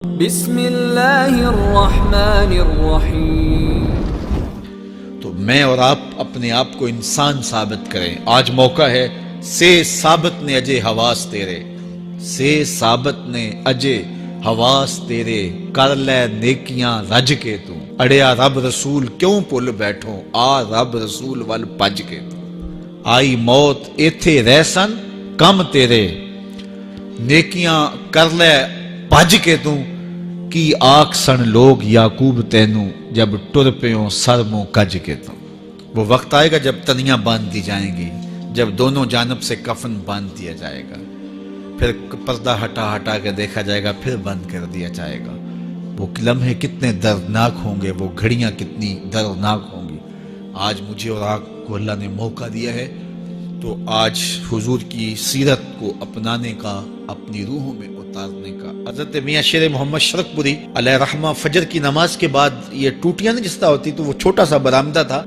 بسم اللہ الرحمن الرحیم۔ تو میں اور آپ اپنے آپ کو انسان ثابت کریں۔ آج موقع ہے۔ سے ثابت نے اجے حواس تیرے، سے ثابت نے اجے حواس تیرے، کر لے نیکیاں رج کے تو، اڑیا رب رسول کیوں پل بیٹھو، آ رب رسول ول پج کے تو، آئی موت ایتھے رہ سن کم تیرے، نیکیاں کر لے پج کے تو، کی آکھ سن لوگ یعقوب تینوں، جب ٹر پیوں سر منہ کج کے تو۔ وہ وقت آئے گا جب تنیاں باندھ دی جائیں گی، جب دونوں جانب سے کفن باندھ دیا جائے گا، پھر پردہ ہٹا ہٹا کے دیکھا جائے گا، پھر بند کر دیا جائے گا۔ وہ لمحے کتنے دردناک ہوں گے، وہ گھڑیاں کتنی دردناک ہوں گی۔ آج مجھے اور آپ کو اللہ نے موقع دیا ہے، تو آج حضور کی سیرت کو اپنانے کا، اپنی روحوں میں اتارنے کا۔ حضرت میاں شیر محمد شرک پوری علیہ رحمہ فجر کی نماز کے بعد یہ ٹوٹیاں نہیں جس طرح ہوتی، تو وہ چھوٹا سا برآمدہ تھا،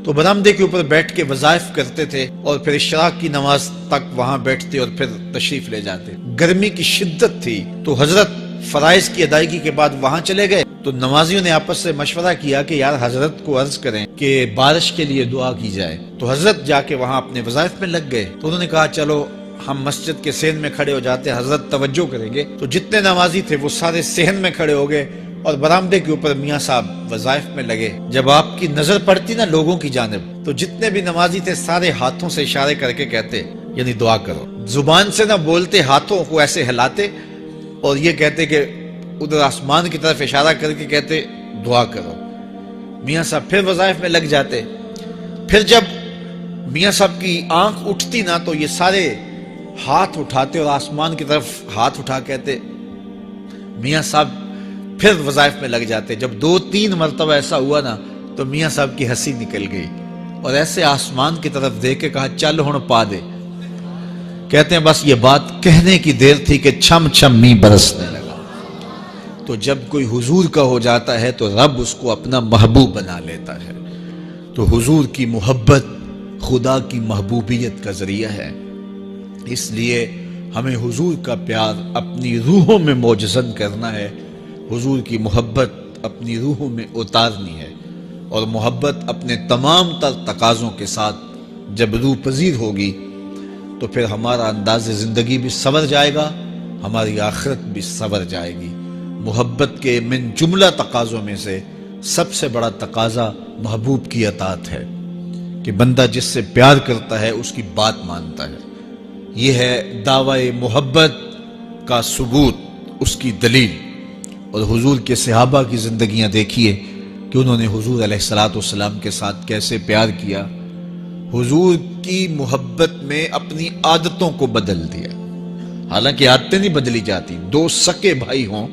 تو برآمدے کے اوپر بیٹھ کے وظائف کرتے تھے، اور پھر اشراق کی نماز تک وہاں بیٹھتے اور پھر تشریف لے جاتے۔ گرمی کی شدت تھی، تو حضرت فرائض کی ادائیگی کے بعد وہاں چلے گئے، تو نمازیوں نے آپس سے مشورہ کیا کہ یار حضرت کو عرض کریں کہ بارش کے لیے دعا کی جائے۔ تو حضرت جا کے وہاں اپنے وظائف میں لگ گئے، تو انہوں نے کہا چلو ہم مسجد کے صحن میں کھڑے ہو جاتے، حضرت توجہ کریں گے۔ تو جتنے نمازی تھے وہ سارے صحن میں کھڑے ہو گئے، اور برآمدے کے اوپر میاں صاحب وظائف میں لگے۔ جب آپ کی نظر پڑتی نا لوگوں کی جانب، تو جتنے بھی نمازی تھے سارے ہاتھوں سے اشارے کر کے کہتے، یعنی دعا کرو۔ زبان سے نہ بولتے، ہاتھوں کو ایسے ہلاتے اور یہ کہتے کہ ادھر آسمان کی طرف اشارہ کر کے کہتے دعا کرو۔ میاں صاحب پھر وظائف میں لگ جاتے۔ پھر جب میاں صاحب کی آنکھ اٹھتی نا، تو یہ سارے ہاتھ اٹھاتے اور آسمان کی طرف ہاتھ اٹھا کہتے۔ میاں صاحب پھر وظائف میں لگ جاتے۔ جب 2-3 مرتبہ ایسا ہوا نا، تو میاں صاحب کی ہنسی نکل گئی، اور ایسے آسمان کی طرف دیکھ کے کہا چل ہن پا دے۔ کہتے ہیں بس یہ بات کہنے کی دیر تھی کہ چھم چھم می برسنے لگا۔ تو جب کوئی حضور کا ہو جاتا ہے تو رب اس کو اپنا محبوب بنا لیتا ہے۔ تو حضور کی محبت خدا کی محبوبیت کا ذریعہ ہے، اس لیے ہمیں حضور کا پیار اپنی روحوں میں موجزن کرنا ہے، حضور کی محبت اپنی روحوں میں اتارنی ہے، اور محبت اپنے تمام تر تقاضوں کے ساتھ جب روح پذیر ہوگی، تو پھر ہمارا انداز زندگی بھی سنور جائے گا، ہماری آخرت بھی سنور جائے گی۔ محبت کے من جملہ تقاضوں میں سے سب سے بڑا تقاضا محبوب کی اطاعت ہے، کہ بندہ جس سے پیار کرتا ہے اس کی بات مانتا ہے۔ یہ ہے دعوی محبت کا ثبوت، اس کی دلیل۔ اور حضور کے صحابہ کی زندگیاں دیکھیے کہ انہوں نے حضور علیہ السلام کے ساتھ کیسے پیار کیا، حضور کی محبت میں اپنی عادتوں کو بدل دیا۔ حالانکہ عادتیں نہیں بدلی جاتی، 2 سکے بھائی ہوں،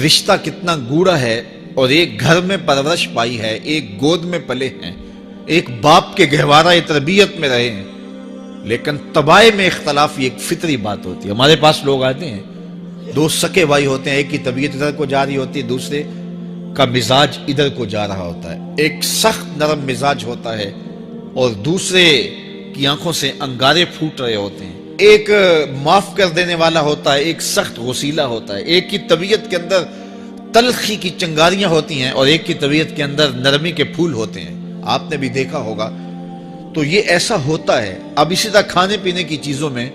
رشتہ کتنا گوڑا ہے، اور ایک گھر میں پرورش پائی ہے، ایک گود میں پلے ہیں، ایک باپ کے گہوارہ تربیت میں رہے ہیں، لیکن طبائع میں اختلاف یہ ایک فطری بات ہوتی ہے۔ ہمارے پاس لوگ آتے ہیں، 2 سکے بھائی ہوتے ہیں، ایک کی طبیعت ادھر کو جا رہی ہوتی ہے، دوسرے کا مزاج ادھر کو جا رہا ہوتا ہے، ایک سخت نرم مزاج ہوتا ہے اور دوسرے کی آنکھوں سے انگارے پھوٹ رہے ہوتے ہیں، ایک معاف کر دینے والا ہوتا ہے، ایک سخت غصیلہ ہوتا ہے، ایک کی طبیعت کے اندر تلخی کی چنگاریاں ہوتی ہیں اور ایک کی طبیعت کے اندر نرمی کے پھول ہوتے ہیں۔ آپ نے بھی دیکھا ہوگا، تو یہ ایسا ہوتا ہے۔ اب اسی طرح کھانے پینے کی چیزوں میں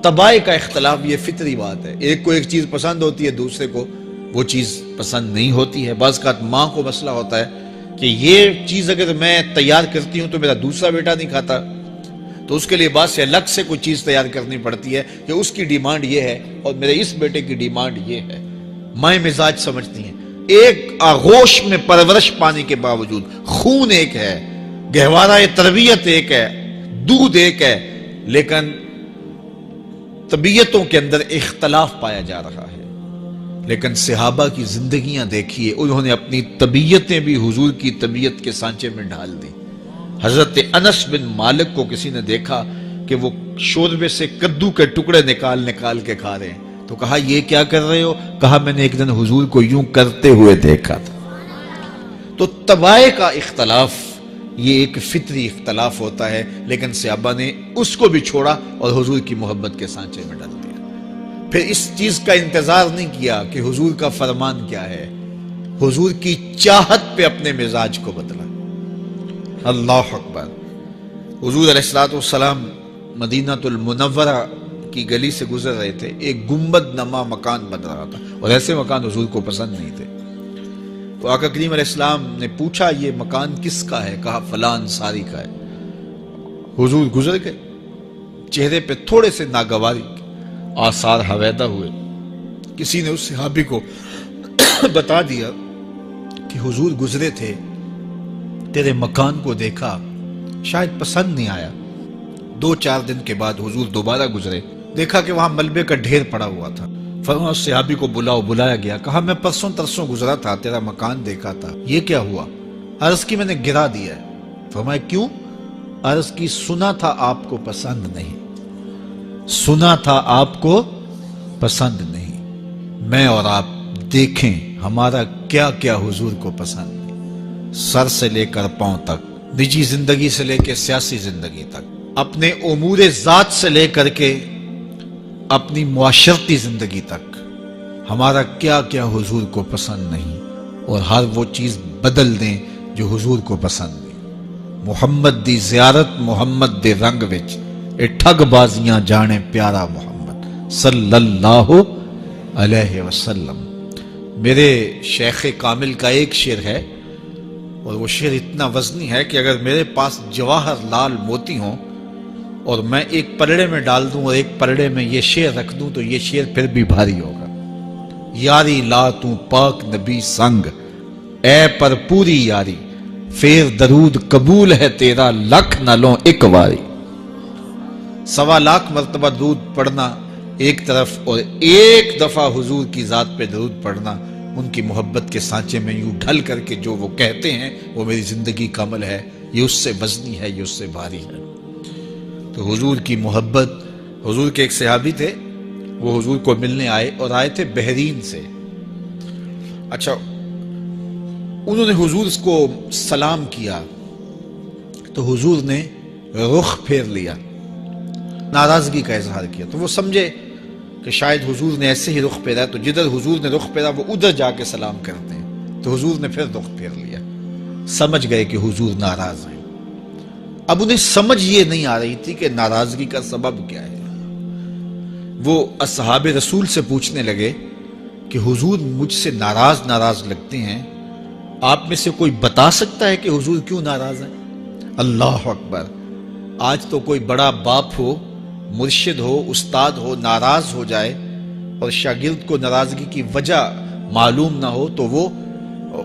طبائع کا اختلاف یہ فطری بات ہے، ایک کو ایک چیز پسند ہوتی ہے، دوسرے کو وہ چیز پسند نہیں ہوتی ہے۔ بعض اوقات ماں کو مسئلہ ہوتا ہے کہ یہ چیز اگر میں تیار کرتی ہوں تو میرا دوسرا بیٹا نہیں کھاتا، تو اس کے لیے بعد سے الگ سے کوئی چیز تیار کرنی پڑتی ہے کہ اس کی ڈیمانڈ یہ ہے اور میرے اس بیٹے کی ڈیمانڈ یہ ہے۔ مائیں مزاج سمجھتی ہیں، ایک آغوش میں پرورش پانے کے باوجود خون ایک ہے، گہوارہ تربیت ایک ہے، دودھ ایک ہے، لیکن طبیعتوں کے اندر اختلاف پایا جا رہا ہے۔ لیکن صحابہ کی زندگیاں دیکھیے، انہوں نے اپنی طبیعتیں بھی حضور کی طبیعت کے سانچے میں ڈھال دی۔ حضرت انس بن مالک کو کسی نے دیکھا کہ وہ شوربے سے کدو کے ٹکڑے نکال نکال کے کھا رہے ہیں، تو کہا یہ کیا کر رہے ہو؟ کہا میں نے ایک دن حضور کو یوں کرتے ہوئے دیکھا تھا۔ تو طبائع کا اختلاف یہ ایک فطری اختلاف ہوتا ہے، لیکن صحابہ نے اس کو بھی چھوڑا اور حضور کی محبت کے سانچے میں ڈال دیا۔ پھر اس چیز کا انتظار نہیں کیا کہ حضور کا فرمان کیا ہے، حضور کی چاہت پہ اپنے مزاج کو بدلا۔ اللہ اکبر۔ حضور علیہ الصلوۃ والسلام مدینہ المنورہ کی گلی سے گزر رہے تھے، ایک گنبد نما مکان بن رہا تھا، اور ایسے مکان حضور کو پسند نہیں تھے۔ تو آقا کریم علیہ السلام نے پوچھا یہ مکان کس کا ہے؟ کہا فلاں انصاری کا ہے۔ حضور گزر گئے، چہرے پہ تھوڑے سے ناگواری آثار حویدہ ہوئے۔ کسی نے اس صحابی کو بتا دیا کہ حضور گزرے تھے، تیرے مکان کو دیکھا، شاید پسند نہیں آیا۔ 2-4 دن کے بعد حضور دوبارہ گزرے، دیکھا کہ وہاں ملبے کا ڈھیر پڑا ہوا تھا۔ فرمایا اس صحابی کو بلایا گیا، کہا میں پرسوں ترسوں گزرا تھا، تیرا مکان دیکھا تھا، یہ کیا ہوا؟ عرض کی میں نے گرا دیا ہے۔ فرمایا کیوں؟ عرض کی سنا تھا آپ کو پسند نہیں، سنا تھا آپ کو پسند نہیں۔ میں اور آپ دیکھیں ہمارا کیا کیا حضور کو پسند نہیں، سر سے لے کر پاؤں تک، نجی زندگی سے لے کے سیاسی زندگی تک، اپنے امور ذات سے لے کر کے اپنی معاشرتی زندگی تک، ہمارا کیا کیا حضور کو پسند نہیں، اور ہر وہ چیز بدل دیں جو حضور کو پسند نہیں۔ محمد دی زیارت محمد دے رنگ وچ، اے ٹھگ بازیاں جانے پیارا محمد صلی اللہ علیہ وسلم۔ میرے شیخ کامل کا ایک شعر ہے، اور وہ شعر اتنا وزنی ہے کہ اگر میرے پاس جواہر لال موتی ہوں اور میں ایک پلڑے میں ڈال دوں اور ایک پلڑے میں یہ شعر رکھ دوں تو یہ شعر پھر بھی بھاری ہوگا۔ یاری لا تو پاک نبی سنگ، اے پر پوری یاری، پھر درود قبول ہے تیرا لکھ نہ لوں ایک واری۔ 1.25 لاکھ مرتبہ درود پڑھنا ایک طرف، اور ایک دفعہ حضور کی ذات پہ درود پڑھنا، ان کی محبت کے سانچے میں یوں ڈھل کر کے جو وہ کہتے ہیں وہ میری زندگی کا عمل ہے، یہ اس سے وزنی ہے، یہ اس سے بھاری ہے۔ تو حضور کی محبت، حضور کے ایک صحابی تھے، وہ حضور کو ملنے آئے، اور آئے تھے بحرین سے۔ اچھا، انہوں نے حضور کو سلام کیا تو حضور نے رخ پھیر لیا، ناراضگی کا اظہار کیا۔ تو وہ سمجھے کہ شاید حضور نے ایسے ہی رخ پھیرا، تو جدھر حضور نے رخ پھیرا وہ ادھر جا کے سلام کرتے ہیں، تو حضور نے پھر رخ پھیر لیا۔ سمجھ گئے کہ حضور ناراض ہیں۔ اب انہیں سمجھ یہ نہیں آ رہی تھی کہ ناراضگی کا سبب کیا ہے۔ وہ اصحاب رسول سے پوچھنے لگے کہ حضور مجھ سے ناراض لگتے ہیں، آپ میں سے کوئی بتا سکتا ہے کہ حضور کیوں ناراض ہیں؟ اللہ اکبر۔ آج تو کوئی بڑا باپ ہو، مرشد ہو، استاد ہو، ناراض ہو جائے اور شاگرد کو ناراضگی کی وجہ معلوم نہ ہو تو وہ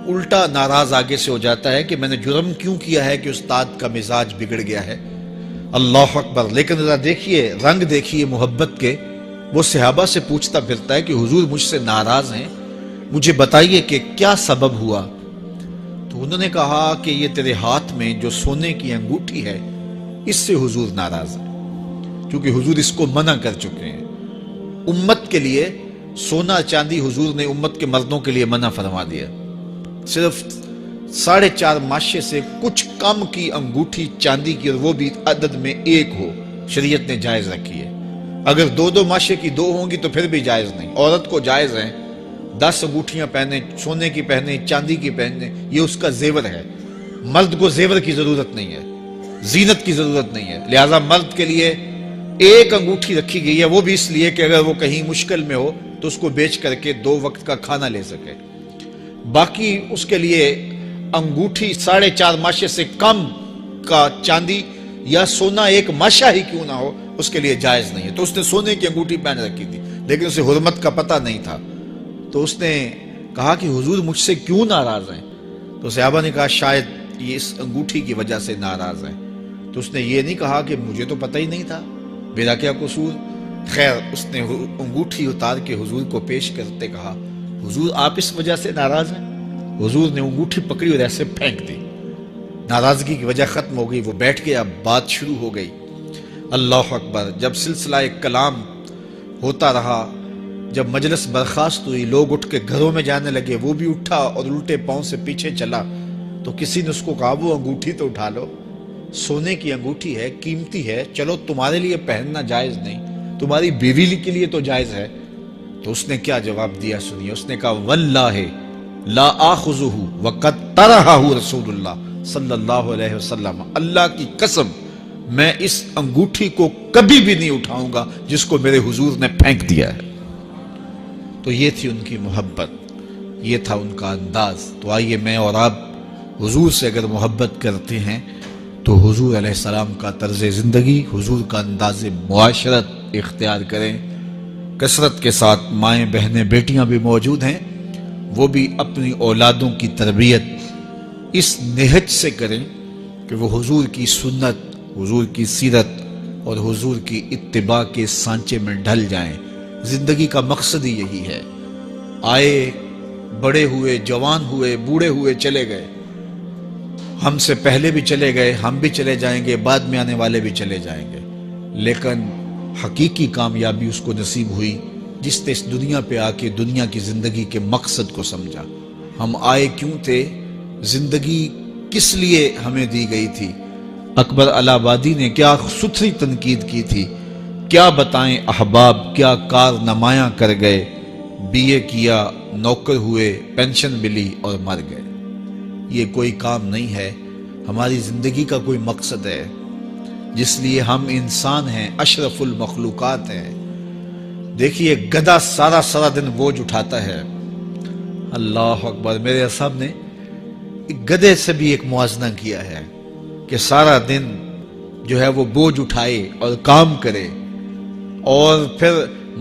الٹا ناراض آگے سے ہو جاتا ہے کہ میں نے جرم کیوں کیا ہے کہ استاد کا مزاج بگڑ گیا ہے۔ اللہ اکبر۔ لیکن ذرا دیکھیے، رنگ دیکھیے محبت کے، وہ صحابہ سے پوچھتا پھرتا ہے کہ حضور مجھ سے ناراض ہیں، مجھے بتائیے کہ کیا سبب ہوا۔ تو انہوں نے کہا کہ یہ تیرے ہاتھ میں جو سونے کی انگوٹھی ہے، اس سے حضور ناراض ہے، کیونکہ حضور اس کو منع کر چکے ہیں۔ امت کے لیے سونا چاندی حضور نے امت کے مردوں کے لیے منع فرما دیا، صرف 4.5 ماشے سے کچھ کم کی انگوٹھی چاندی کی، اور وہ بھی عدد میں 1 ہو، شریعت نے جائز رکھی ہے۔ اگر 2 ماشے کی 2 ہوں گی تو پھر بھی جائز نہیں۔ عورت کو جائز ہے 10 انگوٹھیاں پہنے، سونے کی پہنے، چاندی کی پہنے، یہ اس کا زیور ہے۔ مرد کو زیور کی ضرورت نہیں ہے، زینت کی ضرورت نہیں ہے، لہٰذا مرد کے لیے 1 انگوٹھی رکھی گئی ہے، وہ بھی اس لیے کہ اگر وہ کہیں مشکل میں ہو تو اس کو بیچ کر کے 2 وقت کا کھانا لے سکے۔ باقی اس کے لیے انگوٹھی 4.5 ماشے سے کم کا چاندی یا سونا 1 ماشا ہی کیوں نہ ہو، اس کے لیے جائز نہیں ہے۔ تو اس نے سونے کی انگوٹھی پہن رکھی تھی، لیکن اسے حرمت کا پتہ نہیں تھا، تو اس نے کہا کہ حضور مجھ سے کیوں ناراض ہیں؟ تو صحابہ نے کہا شاید یہ اس انگوٹھی کی وجہ سے ناراض ہیں۔ تو اس نے یہ نہیں کہا کہ مجھے تو پتہ ہی نہیں تھا، میرا کیا قصور۔ خیر، اس نے انگوٹھی اتار کے حضور کو پیش کرتے کہا حضور آپ اس وجہ سے ناراض ہیں؟ حضور نے انگوٹھی پکڑی اور ایسے پھینک دی، ناراضگی کی وجہ ختم ہو گئی، وہ بیٹھ گیا، بات شروع ہو گئی۔ اللہ اکبر۔ جب سلسلہ کلام ہوتا رہا، جب مجلس برخاست ہوئی، لوگ اٹھ کے گھروں میں جانے لگے، وہ بھی اٹھا اور الٹے پاؤں سے پیچھے چلا، تو کسی نے اس کو کہا وہ انگوٹھی تو اٹھا لو، سونے کی انگوٹھی ہے، قیمتی ہے، چلو تمہارے لیے پہننا جائز نہیں، تمہاری بیوی کے لیے تو جائز ہے، تو اس نے کیا جواب دیا سنیے. اس نے کہا واللہ لا آخذہ وقد طرحہ رسول اللہ صلی اللہ علیہ وسلم، اللہ کی قسم میں اس انگوٹھی کو کبھی بھی نہیں اٹھاؤں گا جس کو میرے حضور نے پھینک دیا ہے. تو یہ تھی ان کی محبت، یہ تھا ان کا انداز. تو آئیے میں اور آپ حضور سے اگر محبت کرتے ہیں تو حضور علیہ السلام کا طرز زندگی، حضور کا انداز معاشرت اختیار کریں. کثرت کے ساتھ مائیں بہنیں بیٹیاں بھی موجود ہیں، وہ بھی اپنی اولادوں کی تربیت اس نہج سے کریں کہ وہ حضور کی سنت، حضور کی سیرت اور حضور کی اتباع کے سانچے میں ڈھل جائیں. زندگی کا مقصد ہی یہی ہے. آئے، بڑے ہوئے، جوان ہوئے، بوڑھے ہوئے، چلے گئے. ہم سے پہلے بھی چلے گئے، ہم بھی چلے جائیں گے، بعد میں آنے والے بھی چلے جائیں گے. لیکن حقیقی کامیابی اس کو نصیب ہوئی جس نے اس دنیا پہ آ کے دنیا کی زندگی کے مقصد کو سمجھا. ہم آئے کیوں تھے، زندگی کس لیے ہمیں دی گئی تھی. اکبر الہ آبادی نے کیا ستھری تنقید کی تھی. کیا بتائیں احباب کیا کارنمایاں کر گئے، بی اے کیا، نوکر ہوئے، پینشن ملی اور مر گئے. یہ کوئی کام نہیں ہے. ہماری زندگی کا کوئی مقصد ہے جس لیے ہم انسان ہیں، اشرف المخلوقات ہیں. دیکھیے گدھا سارا دن بوجھ اٹھاتا ہے. اللہ اکبر. میرے صاحب نے ایک گدھے سے بھی ایک موازنہ کیا ہے کہ سارا دن جو ہے وہ بوجھ اٹھائے اور کام کرے اور پھر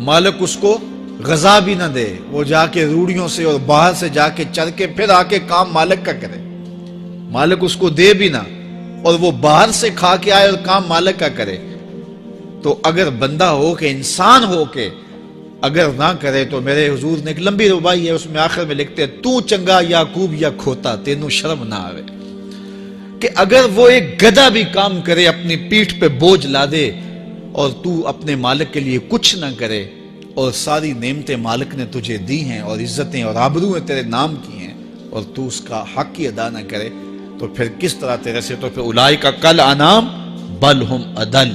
مالک اس کو غذا بھی نہ دے. وہ جا کے روڑیوں سے اور باہر سے جا کے چر کے پھر آ کے کام مالک کا کرے. مالک اس کو دے بھی نہ اور وہ باہر سے کھا کے آئے اور کام مالک کا کرے. تو اگر بندہ ہو کے، انسان ہو کے اگر نہ کرے تو میرے حضور نے ایک لمبی ربائی ہے، اس میں آخر میں لکھتے ہیں تو چنگا یعقوب یا کھوتا تینوں شرم نہ آوے. کہ اگر وہ ایک گدھا بھی کام کرے، اپنی پیٹھ پہ بوجھ لا دے اور تو اپنے مالک کے لیے کچھ نہ کرے اور ساری نعمتیں مالک نے تجھے دی ہیں اور عزتیں اور آبرویں تیرے نام کی ہیں اور تو اس کا حق ہی ادا نہ کرے تو پھر کس طرح تیرے سے. تو پھر اولئک کالانعام بل ہم اضل.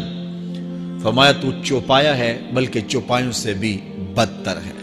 فرمایا تو چوپایا ہے بلکہ چوپایوں سے بھی بدتر ہے.